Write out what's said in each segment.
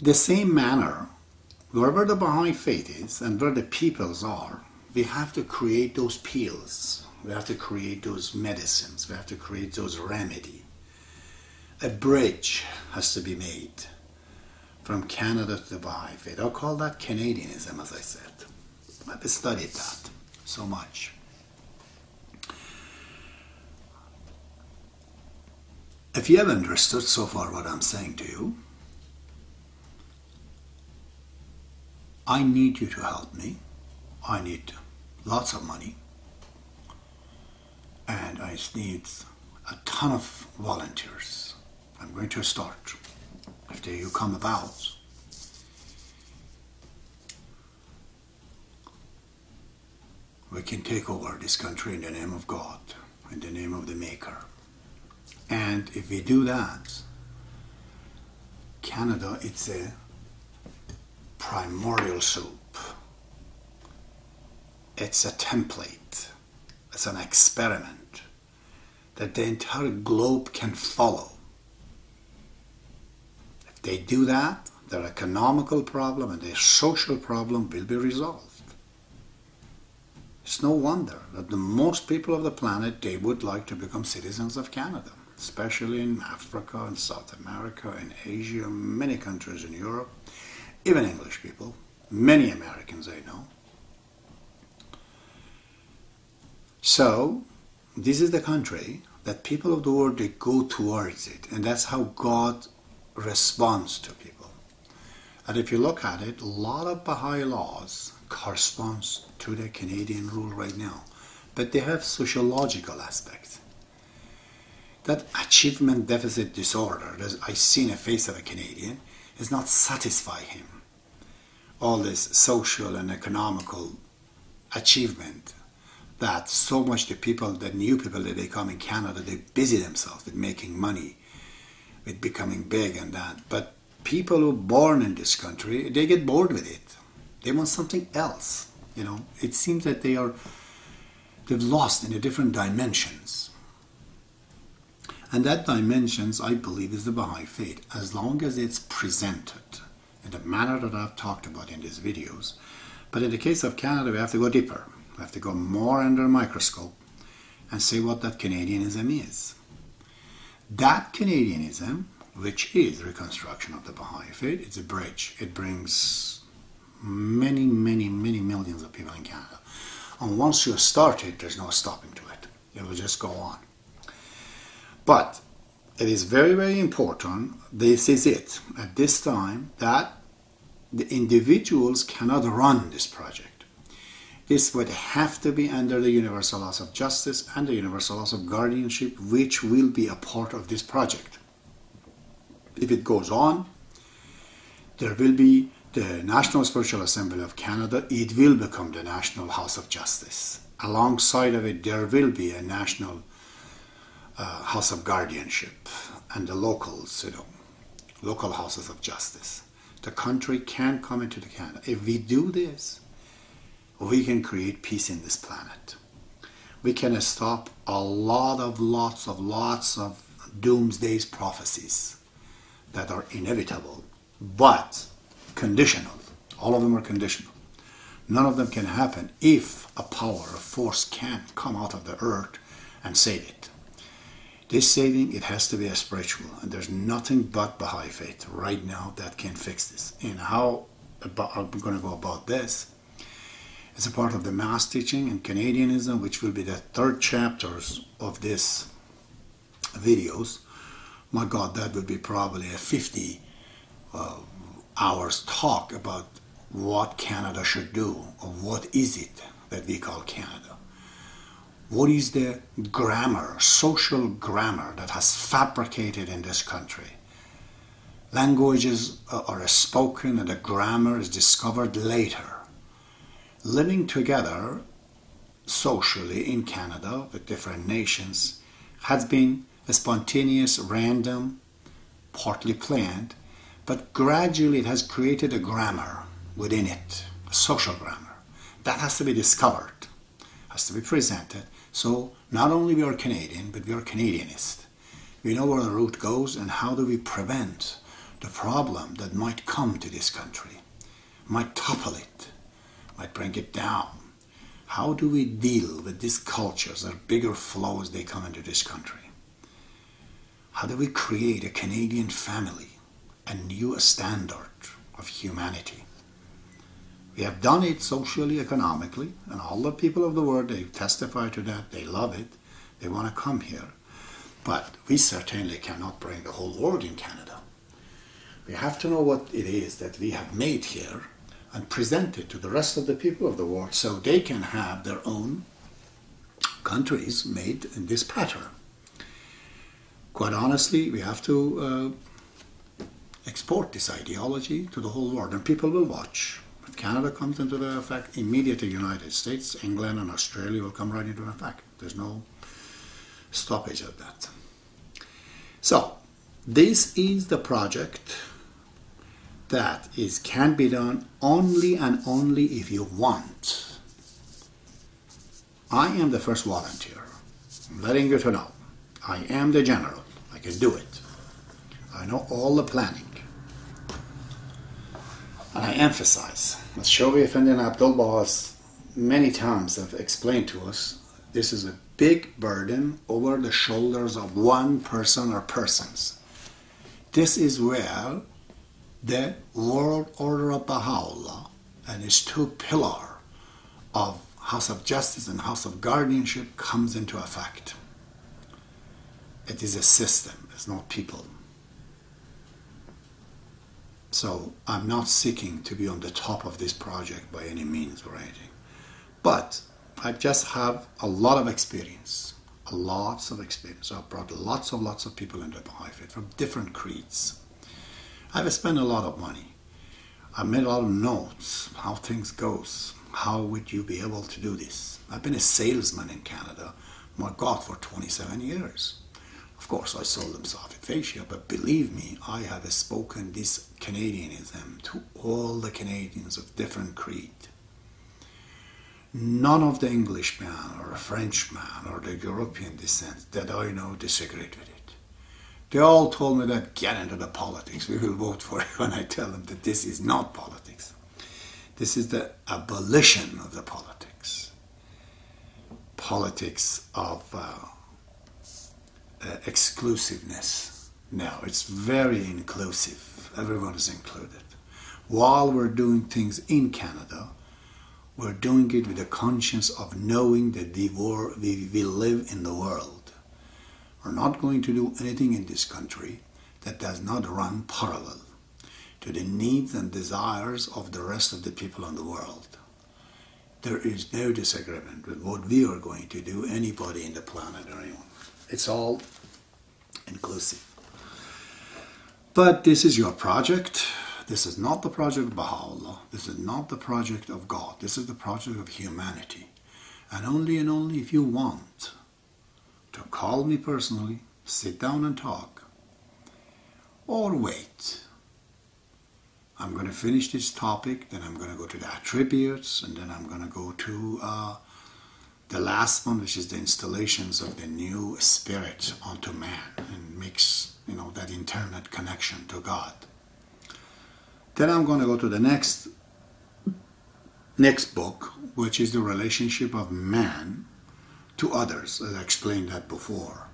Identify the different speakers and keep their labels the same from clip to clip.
Speaker 1: The same manner, wherever the Baha'i faith is and where the peoples are, we have to create those pills. We have to create those medicines. We have to create those remedies. A bridge has to be made from Canada to the Baha'i faith. I'll call that Canadianism, as I said. I've studied that so much. If you have understood so far what I'm saying to you, I need you to help me. I need lots of money. And I need a ton of volunteers. I'm going to start. After you come about, we can take over this country in the name of God, in the name of the Maker. And if we do that, Canada, it's a primordial soup. It's a template. It's an experiment that the entire globe can follow. If they do that, their economical problem and their social problem will be resolved. It's no wonder that the most people of the planet, they would like to become citizens of Canada, especially in Africa and South America and Asia, many countries in Europe, even English people, many Americans I know. So, this is the country that people of the world, they go towards it, and that's how God responds to people. And if you look at it, a lot of Baha'i laws corresponds to the Canadian rule right now, but they have sociological aspects. That achievement deficit disorder that I see in the face of a Canadian does not satisfy him. All this social and economical achievement that so much the people, the new people that they come in Canada, they busy themselves with making money, with becoming big and that. But people who are born in this country, they get bored with it. They want something else. You know, it seems that they've lost in the different dimensions. And that dimensions, I believe, is the Baha'i faith, as long as it's presented in the manner that I've talked about in these videos. But in the case of Canada, we have to go deeper. We have to go more under a microscope and see what that Canadianism is. That Canadianism, which is reconstruction of the Baha'i faith, it's a bridge. It brings many, many, many millions of people in Canada. And once you start it, there's no stopping to it. It will just go on. But it is very, very important, this is it, at this time, that the individuals cannot run this project. This would have to be under the universal laws of justice and the universal laws of guardianship, which will be a part of this project. If it goes on, there will be the National Spiritual Assembly of Canada. It will become the National House of Justice. Alongside of it, there will be a National House of Guardianship and the locals, local houses of justice. The country can come into the Canada. If we do this, we can create peace in this planet. We can stop lots of doomsday prophecies that are inevitable, but conditional. All of them are conditional. None of them can happen if a power, a force can't come out of the earth and save it. This saving, it has to be a spiritual, and there's nothing but Baha'i faith right now that can fix this. And how I'm going to go about this is a part of the mass teaching and Canadianism, which will be the third chapters of this videos. My God, that would be probably a 50 hours talk about what Canada should do, or what is it that we call Canada. What is the grammar, social grammar that has fabricated in this country? Languages are spoken and the grammar is discovered later. Living together socially in Canada with different nations has been a spontaneous, random, partly planned, but gradually it has created a grammar within it, a social grammar. That has to be discovered, has to be presented. So not only we are Canadian, but we are Canadianist. We know where the root goes and how do we prevent the problem that might come to this country, might topple it, might bring it down. How do we deal with these cultures or bigger flows they come into this country? How do we create a Canadian family, a new standard of humanity? We have done it socially, economically, and all the people of the world, they testify to that, they love it, they want to come here. But we certainly cannot bring the whole world in Canada. We have to know what it is that we have made here and present it to the rest of the people of the world so they can have their own countries made in this pattern. Quite honestly, we have to export this ideology to the whole world, and people will watch. If Canada comes into the effect, immediately United States, England and Australia will come right into effect. There's no stoppage of that. So, this is the project that can be done only and only if you want. I am the first volunteer. I'm letting you to know. I am the general. I can do it. I know all the planning. And I emphasize, as Shobi Effendi and Abdul has many times have explained to us, this is a big burden over the shoulders of one person or persons. This is where the world order of Baha'ullah and its two pillars of House of Justice and House of Guardianship comes into effect. It is a system, it's not people. So I'm not seeking to be on the top of this project by any means or anything. But I just have a lot of experience, lots of experience. I've brought lots of people into the Baha'i faith from different creeds. I've spent a lot of money. I've made a lot of notes, how things goes. How would you be able to do this? I've been a salesman in Canada, my God, for 27 years. Of course, I sold them soft fascia, but believe me, I have spoken this Canadianism to all the Canadians of different creed. None of the Englishman or a Frenchman or the European descent that I know disagreed with it. They all told me that get into the politics, we will vote for it, when I tell them that this is not politics. This is the abolition of the politics. Politics of exclusiveness. No, it's very inclusive. Everyone is included. While we're doing things in Canada, we're doing it with a conscience of knowing that we live in the world. We're not going to do anything in this country that does not run parallel to the needs and desires of the rest of the people in the world. There is no disagreement with what we are going to do, anybody in the planet or anyone. It's all inclusive. But this is your project. This is not the project of Baha'u'llah. This is not the project of God. This is the project of humanity. And only if you want to call me personally, sit down and talk, or wait. I'm going to finish this topic, then I'm going to go to the attributes, and then I'm going to go to the last one, which is the installations of the new spirit onto man and makes, that internet connection to God. Then I'm going to go to the next book, which is the relationship of man to others, as I explained that before.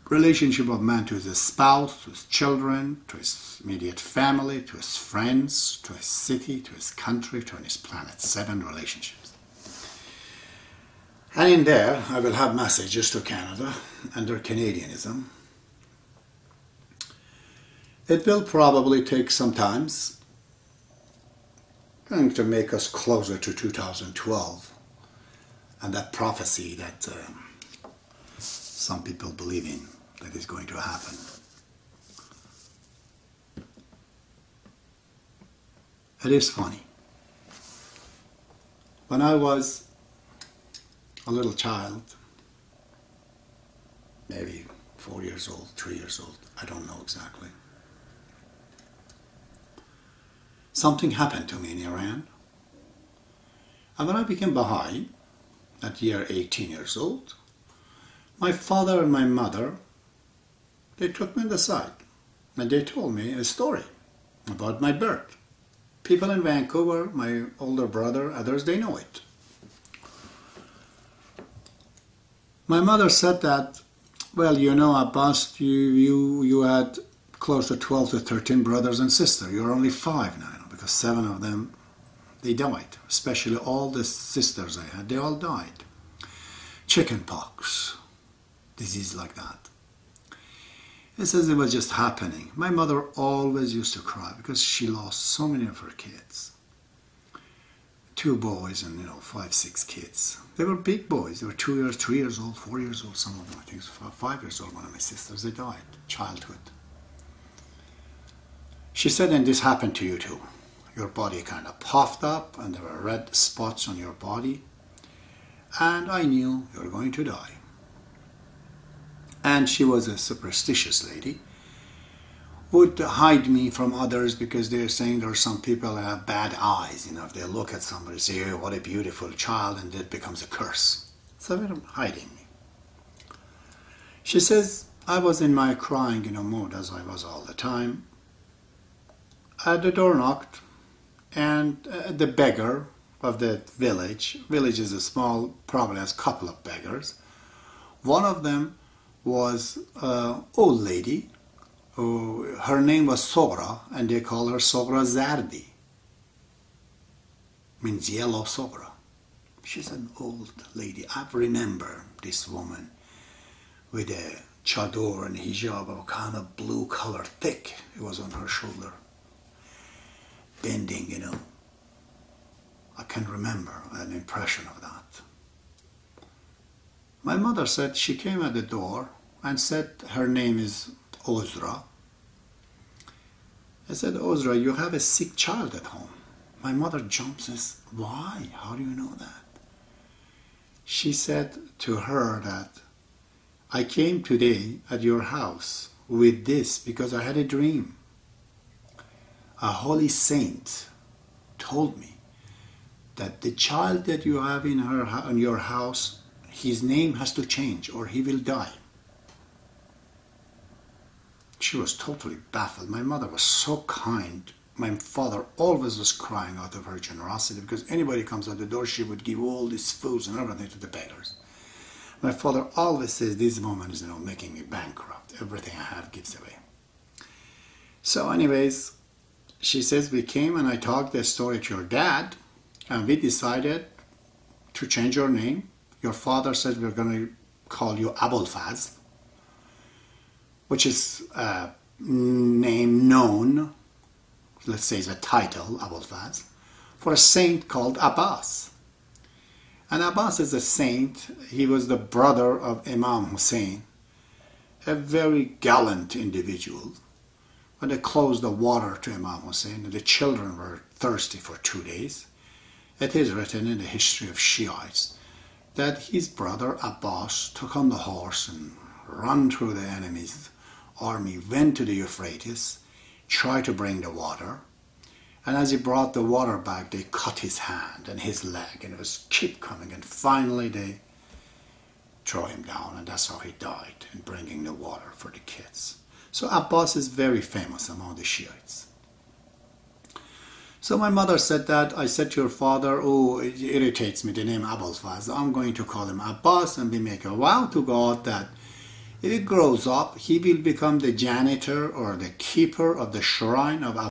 Speaker 1: Relationship of man to his spouse, to his children, to his immediate family, to his friends, to his city, to his country, to his planet. 7 relationships. And in there, I will have messages to Canada and their Canadianism. It will probably take some time, going to make us closer to 2012 and that prophecy that some people believe in, that is going to happen. It is funny. When I was a little child, maybe 4 years old, 3 years old, I don't know exactly, something happened to me in Iran. And when I became Baha'i, at year 18 years old, my father and my mother, they took me on the side. and they told me a story about my birth. People in Vancouver, my older brother, others, they know it. My mother said that, well, you know, Abbas, you had close to 12 to 13 brothers and sisters. You're only 5 now, because 7 of them, they died. Especially all the sisters I had, they all died. Chicken pox, disease like that. It says it was just happening. My mother always used to cry because she lost so many of her kids. 2 boys and 5, 6 kids. They were big boys. They were 2 years, 3 years old, 4 years old. Some of them, I think, 5 years old. One of my sisters, they died. Childhood. She said, and this happened to you too. Your body kind of puffed up, and there were red spots on your body. And I knew you were going to die. And she was a superstitious lady. Would hide me from others because they're saying there are some people that have bad eyes. If they look at somebody, say, oh, what a beautiful child, and it becomes a curse. So they were hiding me. She says, I was in my crying, mood, as I was all the time. The door knocked, and the beggar of the village is a small, probably has a couple of beggars. One of them was an old lady. Her name was Sogra, and they call her Sogra Zardi. Means yellow Sogra. She's an old lady. I remember this woman with a chador and hijab of kind of blue color, thick. It was on her shoulder. Bending, I can remember an impression of that. My mother said she came at the door and said her name is Ozra. I said, Ozra, you have a sick child at home. My mother jumps and says, why? How do you know that? She said to her that I came today at your house with this because I had a dream. A holy saint told me that the child that you have in your house, his name has to change or he will die. She was totally baffled. My mother was so kind. My father always was crying out of her generosity because anybody comes at the door, she would give all these foods and everything to the beggars. My father always says, this moment is making me bankrupt. Everything I have gives away. So anyways, she says, we came and I talked the story to your dad, and we decided to change your name. Your father said we're going to call you Abulfaz, which is a name known, let's say it's a title, Abulfaz, for a saint called Abbas. And Abbas is a saint. He was the brother of Imam Hussein, a very gallant individual. When they closed the water to Imam Hussein, and the children were thirsty for 2 days, it is written in the history of Shiites that his brother Abbas took on the horse and ran through the enemy's army, went to the Euphrates, tried to bring the water, and as he brought the water back, they cut his hand and his leg, and it was keep coming, and finally they throw him down, and that's how he died, in bringing the water for the kids. So Abbas is very famous among the Shiites. So my mother said that, I said to your father, oh, it irritates me, the name Abulfaz. I'm going to call him Abbas, and we make a vow to God that if he grows up, he will become the janitor or the keeper of the shrine of Abbas.